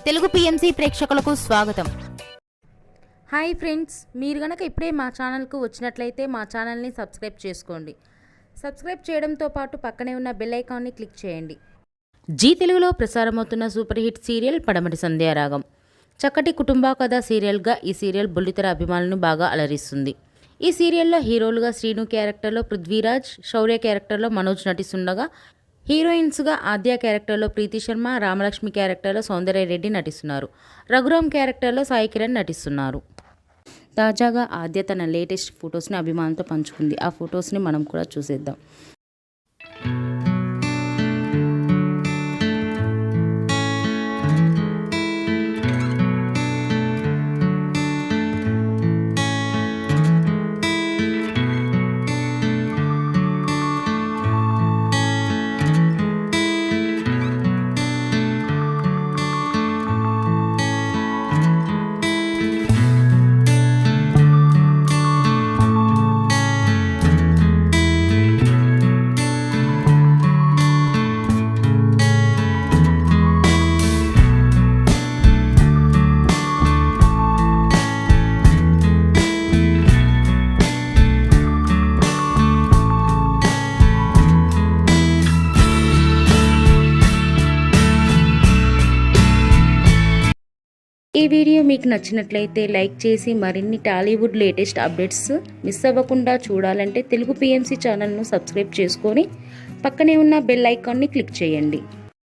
Telugu PMC ప్రేక్షకులకు స్వాగతం. Hi friends, మీరు గనక ఇప్పుడే మా ఛానల్కు వచ్చినట్లయితే మా ఛానల్ని సబ్స్క్రైబ్ చేసుకోండి. సబ్స్క్రైబ్ చేయడంతో పాటు పక్కనే ఉన్న బెల్ ఐకాన్ని క్లిక్ చేయండి. జీ తెలుగులో ప్రసారమవుతున్న సూపర్ హిట్ సీరియల్ పడమటి సంధ్యారాగం. చక్కటి కుటుంబ కథ సీరియల్గా ఈ సీరియల్ బుల్లితెర అభిమానులను బాగా అలరిస్తుంది. ఈ సీరియల్లో హీరోలుగా శ్రీను క్యారెక్టర్లో పృథ్వీరాజ్, శౌర్య క్యారెక్టర్లో మనోజ్ నటిస్తుండగా హీరోయిన్స్గా ఆద్య క్యారెక్టర్లో ప్రీతి శర్మ, రామలక్ష్మి క్యారెక్టర్లో సౌందర్య రెడ్డి నటిస్తున్నారు. రఘురామ్ క్యారెక్టర్లో సాయి కిరణ్ నటిస్తున్నారు. తాజాగా ఆద్య తన లేటెస్ట్ ఫొటోస్ని అభిమానులతో పంచుకుంది. ఆ ఫొటోస్ని మనం కూడా చూసేద్దాం. ఈ వీడియో మీకు నచ్చినట్లయితే లైక్ చేసి మరిన్ని టాలీవుడ్ లేటెస్ట్ అప్డేట్స్ మిస్ అవ్వకుండా చూడాలంటే తెలుగు పిఎంసి ఛానల్ను సబ్స్క్రైబ్ చేసుకొని పక్కనే ఉన్న బెల్ ఐకాన్ని క్లిక్ చేయండి.